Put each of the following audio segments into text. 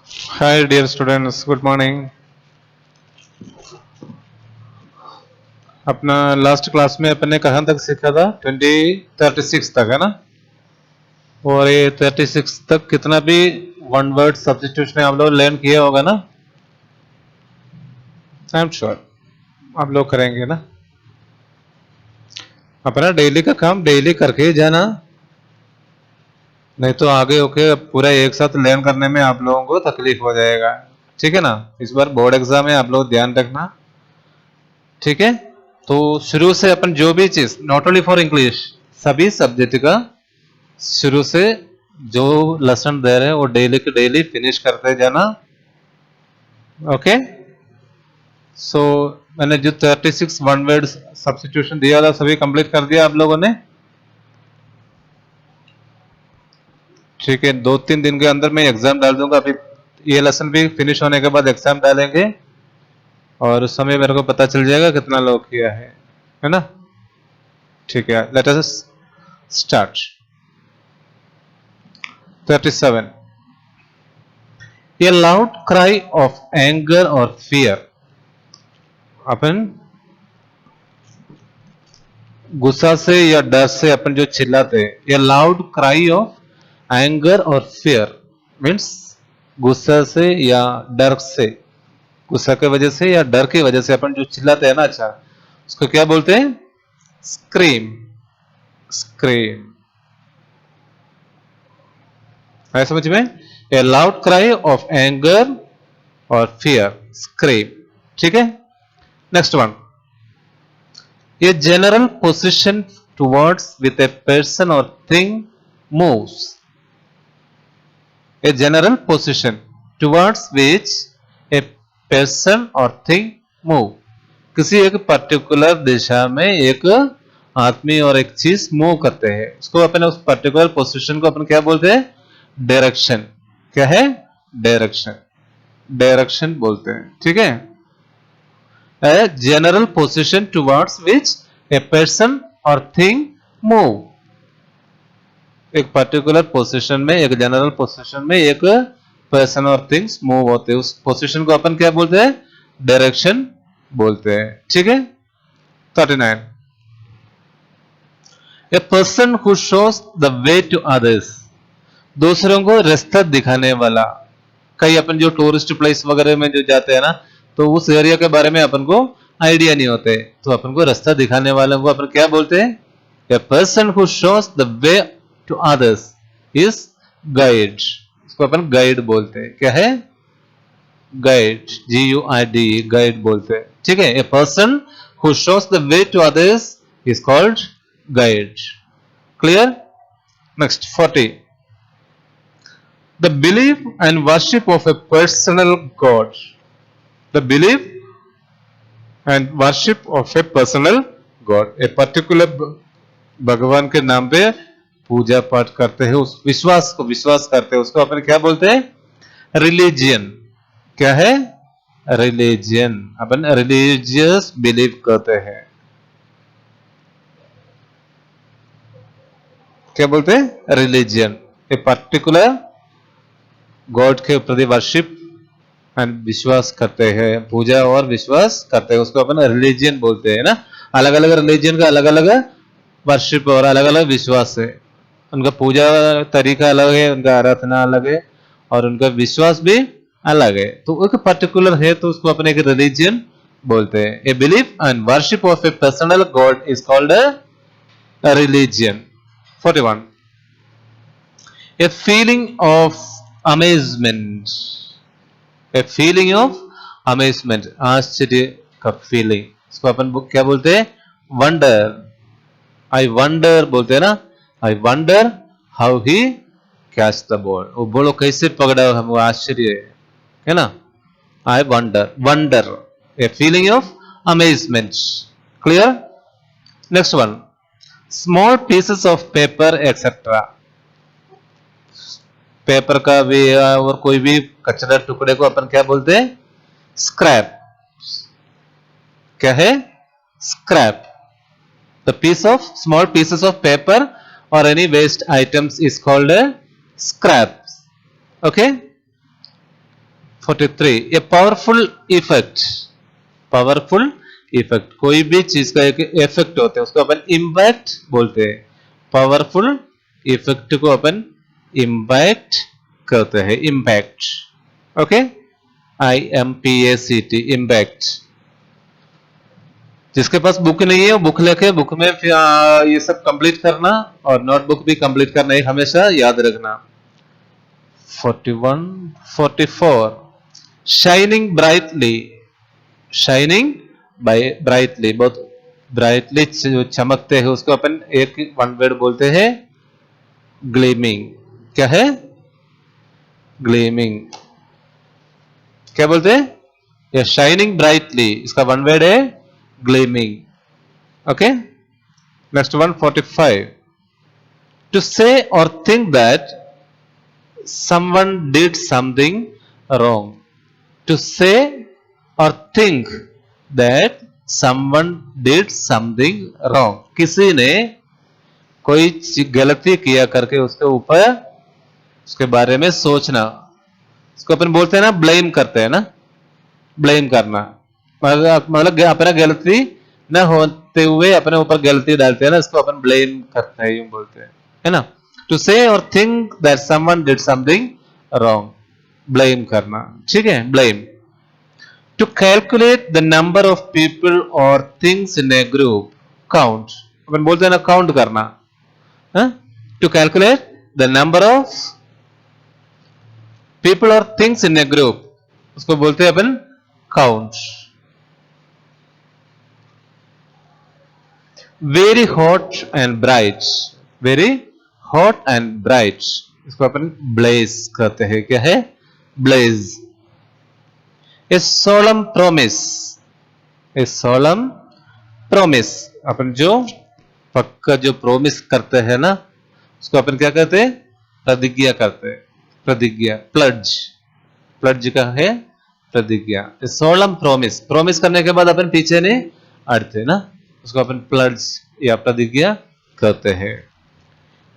Hi, dear students. Good morning. अपना last class में अपने कहाँ तक सीखा था? 36 तक है ना? और ये 36 तक कितना भी वन वर्ड सब्स्टिट्यूशन आप लोग लर्न किया होगा ना? आई एम श्योर आप लोग करेंगे ना? अपना डेली का काम डेली करके ही जाना, नहीं तो आगे होके पूरा एक साथ लर्न करने में आप लोगों को तकलीफ हो जाएगा। ठीक है ना? इस बार बोर्ड एग्जाम है, आप लोग ध्यान रखना। ठीक है, तो शुरू से अपन जो भी चीज नॉट ओनली फॉर इंग्लिश, सभी सब्जेक्ट का शुरू से जो लेसन दे रहे हैं वो डेली के डेली फिनिश करते जाना। ओके, सो मैंने जो 36 वन वर्ड सब्स्टिट्यूशन दिया था सभी कंप्लीट कर दिया आप लोगों ने? ठीक है, 2-3 दिन के अंदर मैं एग्जाम डाल दूंगा। अभी ये लेसन भी फिनिश होने के बाद एग्जाम डालेंगे और उस समय मेरे को पता चल जाएगा कितना लोग किया है ना? ठीक है, let us start. 37. A loud cry of anger or fear. अपन गुस्सा से या डर से अपन जो चिल्लाते हैं, ये लाउड क्राई ऑफ एंगर और फियर मीन्स गुस्सा से या डर से, गुस्सा की वजह से या डर की वजह से अपन जो चिल्लाते हैं ना, अच्छा उसको क्या बोलते हैं? स्क्रीम। स्क्रीम है समझ में? ए लाउड क्राई ऑफ एंगर और फियर, स्क्रीम। ठीक है, next one. A general position towards with a person or thing moves. A general position towards which a person or thing move. किसी एक पर्टिकुलर दिशा में एक आदमी और एक चीज मूव करते हैं, उसको अपन उस पर्टिकुलर पोजीशन को अपन क्या बोलते हैं? डायरेक्शन। क्या है? डायरेक्शन। डायरेक्शन बोलते हैं। ठीक है, a general position towards which a person or thing move. एक पर्टिकुलर पोजीशन में, एक जनरल पोजीशन में एक पर्सन और थिंग्स मूव होते हैं, उस पोजीशन को अपन क्या बोलते हैं? डायरेक्शन बोलते हैं। ठीक है, 39. A person who shows the way to others. दूसरों को रास्ता दिखाने वाला। कई अपन जो टूरिस्ट प्लेस वगैरह में जो जाते हैं ना, तो उस एरिया के बारे में अपन को आइडिया नहीं होते, तो अपन को रास्ता दिखाने वालों को अपन क्या बोलते हैं? A person who shows the way to others is guide. इसको अपन गाइड बोलते हैं। क्या है? गाइड, GUID, गाइड बोलते हैं। ठीक है, a person who shows the way to others is called guide. Clear? Next 40. The belief and worship of a personal God. The belief and worship of a personal God. A particular भगवान के नाम पे पूजा पाठ करते हैं, उस विश्वास को विश्वास करते हैं, उसको अपन क्या बोलते हैं? रिलीजियन। क्या है? रिलीजियन। अपन रिलीजियस बिलीव करते हैं। क्या बोलते हैं? रिलीजियन। ए पर्टिकुलर गॉड के प्रति वर्शिप एंड विश्वास करते हैं, पूजा और विश्वास करते हैं, उसको अपन रिलीजियन बोलते हैं ना। अलग अलग रिलीजियन का अलग अलग वर्शिप और अलग अलग विश्वास है, उनका पूजा तरीका अलग है, उनका आराधना अलग है और उनका विश्वास भी अलग है, तो एक पर्टिकुलर है तो उसको अपन एक रिलीजियन बोलते हैं। A belief and worship of A personal God is called a religion. 41. A feeling of amazement. A feeling of amazement, आश्चर्य का फीलिंग, इसको अपन क्या बोलते हैं? वंडर। आई वंडर बोलते हैं ना, I wonder how he catch the ball, वो बोलो कैसे पकड़ा, हम वो आश्चर्य है ना। I wonder, wonder, a feeling of amazement. Clear? Next one. Small pieces of paper etcetera. Paper का भी और कोई भी कचरा टुकड़े को अपन क्या बोलते हैं? स्क्रैप। क्या है? Scrap. The piece of small pieces of paper or any waste items is called scrap. Okay, 43 a powerful effect, powerful effect कोई भी चीज का एक इफेक्ट होता है उसको अपन इम्पैक्ट बोलते हैं। पावरफुल इफेक्ट को अपन इम्पैक्ट कहते हैं, इम्पैक्ट। Okay, IMPACT, impact. जिसके पास बुक नहीं है वो बुक लेके बुक में फिर ये सब कंप्लीट करना और नोटबुक भी कंप्लीट करना है, हमेशा याद रखना। 41 44 शाइनिंग ब्राइटली, शाइनिंग ब्राइटली, बहुत ब्राइटली जो चमकते हैं उसको अपन एक वन वर्ड बोलते हैं ग्लेमिंग। क्या है? ग्लेमिंग। क्या बोलते हैं? या शाइनिंग ब्राइटली, इसका वन वर्ड है gleaming. Okay, next one 45 to say और think that someone did something wrong, to say or think that someone did something wrong, किसी ने कोई गलती किया करके उसके ऊपर उसके बारे में सोचना, इसको अपन बोलते हैं ना ब्लेम करते हैं ना, ब्लेम करना मतलब अपना गलती न होते हुए अपने ऊपर गलती डालते हैं ना, इसको अपन ब्लेम करते हैं, यूं बोलते हैं, है ना। टू से और think that someone did something wrong, blame करना, ठीक है, blame. To calculate the number of people or things in a group, count, अपन बोलते हैं ना काउंट करना। To calculate the number of people or things in a group, उसको बोलते हैं अपन count. Very hot and bright, very hot and bright, इसको अपन ब्लेज कहते हैं। क्या है? Blaze. A solemn promise, a solemn promise, अपन जो पक्का जो प्रोमिस करते हैं ना उसको अपन क्या कहते हैं? प्रतिज्ञा करते हैं, प्रतिज्ञा, प्लज, प्लज का है प्रतिज्ञा। ए सोलम प्रोमिस, प्रोमिस करने के बाद अपन पीछे नहीं हटते ना, उसको अपन प्लज या प्रतिज्ञा कहते हैं।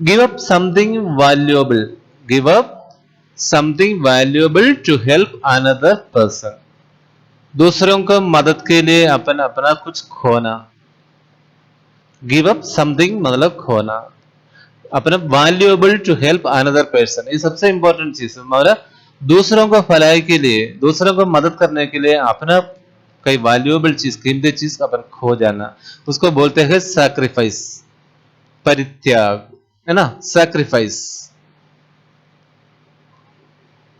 Give up something valuable, give up something valuable to help another person, दूसरों को मदद के लिए अपन अपना कुछ खोना। गिव अप समथिंग मतलब खोना, अपना valuable to help another person, ये सबसे इंपॉर्टेंट चीज है। मतलब दूसरों को भलाई के लिए, दूसरों को मदद करने के लिए अपना कई वैल्यूएबल चीज, कीमती चीज अपन खो जाना, उसको बोलते हैं सैक्रिफाइस, परित्याग, है ना, sacrifice.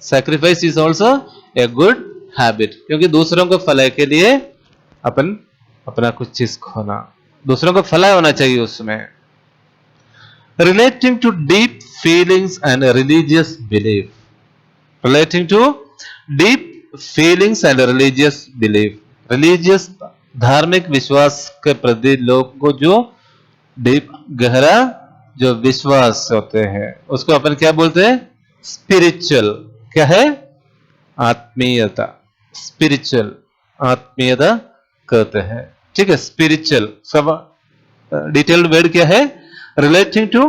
Sacrifice is also a good habit, क्योंकि दूसरों को भलाई के लिए अपन अपना कुछ चीज खोना, दूसरों को भलाई होना चाहिए उसमें। Relating to deep feelings and religious belief, relating to deep feelings and religious belief, religious धार्मिक विश्वास के प्रति लोग को जो डीप गहरा जो विश्वास होते हैं उसको अपन क्या बोलते हैं? स्पिरिचुअल। क्या है? आत्मीयता, स्पिरिचुअल, आत्मीयता कहते हैं, ठीक है, स्पिरिचुअल। सब डिटेल्ड वर्ड क्या है? Relating to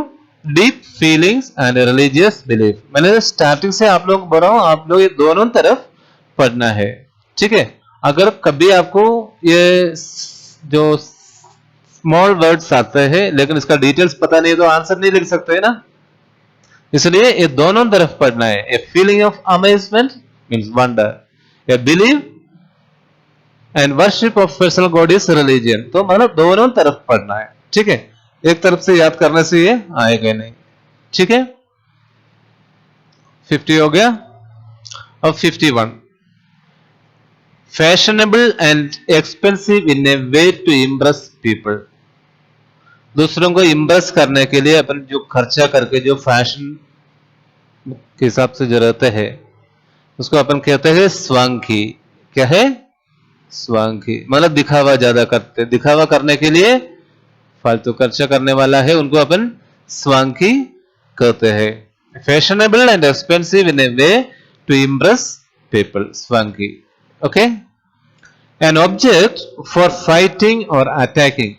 deep feelings and religious belief. मैंने स्टार्टिंग से आप लोग बोल रहा हूं, आप लोग ये दोनों तरफ पढ़ना है, ठीक है। अगर कभी आपको ये जो स्मॉल वर्ड्स आते हैं लेकिन इसका डिटेल्स पता नहीं तो आंसर नहीं लिख सकते है ना, इसलिए ये दोनों तरफ पढ़ना है। A feeling of amazement means wonder, A believe and worship of personal God is religion, तो मतलब दोनों तरफ पढ़ना है, ठीक है। एक तरफ से याद करने से ये आएगा नहीं, ठीक है। 50 हो गया। अब 51 fashionable and expensive in a way to impress people, दूसरों को इम्प्रेस करने के लिए अपन जो खर्चा करके जो फैशन के हिसाब से जो रहते हैं उसको अपन कहते हैं स्वांगी। क्या है? स्वांगी, मतलब दिखावा ज्यादा करते, दिखावा करने के लिए फालतू खर्चा करने वाला है उनको अपन स्वांगी कहते हैं। Fashionable and expensive in a way to impress people, swanky. Okay. An object for fighting or attacking,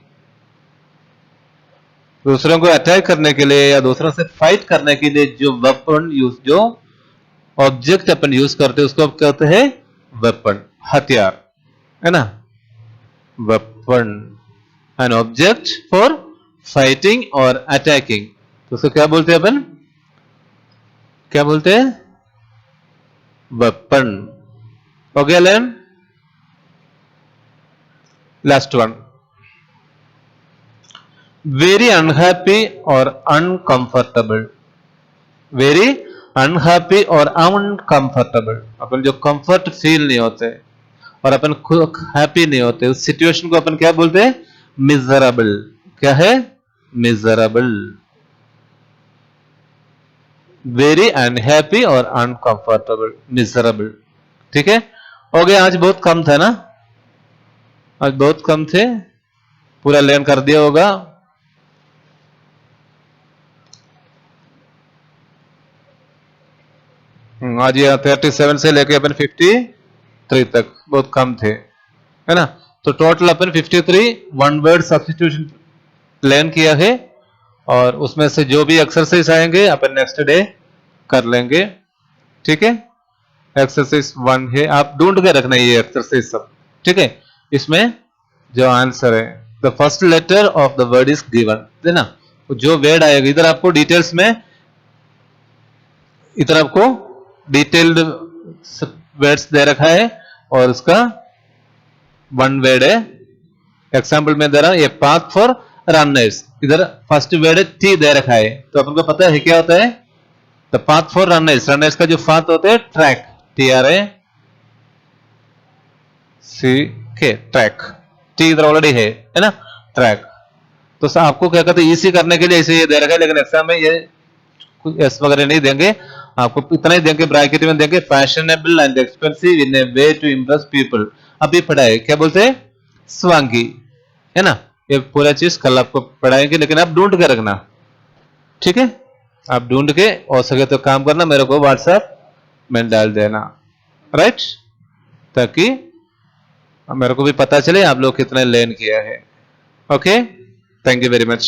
दूसरों को अटैक करने के लिए या दूसरों से फाइट करने के लिए जो वेपन यूज, जो ऑब्जेक्ट अपन यूज करते हैं उसको कहते हैं वेपन, हथियार, है ना, weapon. N object for fighting or attacking, तो उसको क्या बोलते हैं अपन, क्या बोलते हैं, वेपन। ओके लेन, लास्ट वन, वेरी अनहैप्पी और अनकंफर्टेबल, वेरी अनहैप्पी और अनकंफर्टेबल, अपन जो कंफर्ट फील नहीं होते और अपन खुद हैप्पी नहीं होते, उस सिचुएशन को अपन क्या बोलते हैं, मिजरेबल। क्या है, मिजरेबल, वेरी अनहैप्पी और अनकंफर्टेबल, मिजरेबल। ठीक है, हो गया। आज बहुत कम था ना, आज बहुत कम थे, पूरा लर्न कर दिया होगा। आज ये 37 से लेके अपन 53 तक बहुत कम थे, है ना। तो टोटल अपन 53 वन वर्ड सब्स्टिट्यूशन लर्न किया है, और उसमें से जो भी एक्सरसाइज आएंगे अपन नेक्स्ट डे कर लेंगे। ठीक है, एक्सरसाइज 1 है, आप ढूंढ के रखना ये एक्सरसाइज सब। ठीक है, इसमें जो आंसर है, the first letter of the word is given, है ना, जो वर्ड आएगा इधर आपको डिटेल्स में, इधर आपको डिटेल्ड वर्ड्स दे रखा है, और उसका वन वर्ड है। एग्जाम्पल में दे रहा हूं, ये पाथ फॉर रनर्स, इधर फर्स्ट वर्ड है टी दे रखा है, तो अपन को पता है क्या होता है, the path for runners, runners का जो पाथ होता है ट्रैक, TRACK, ट्रैक, टी इधर ऑलरेडी है ना, ट्रैक। तो आपको क्या कहते हैं, इसी करने के लिए इसे ये दे रखा है, लेकिन एग्जाम में ये कुछ एस वगैरह नहीं देंगे, आपको इतना ही देंगे, ब्रैकेट में देंगे, fashionable and expensive in a way to impress people. अभी पढ़ाए, क्या बोलते हैं, स्वांगी, है ना, ये पूरा चीज कल आपको पढ़ाएंगे, लेकिन आप ढूंढ के रखना। ठीक है, आप ढूंढ के हो सके तो काम करना, मेरे को व्हाट्सएप में डाल देना, राइट, ताकि मेरे को भी पता चले आप लोग कितने लर्न किया है। Okay, thank you very much.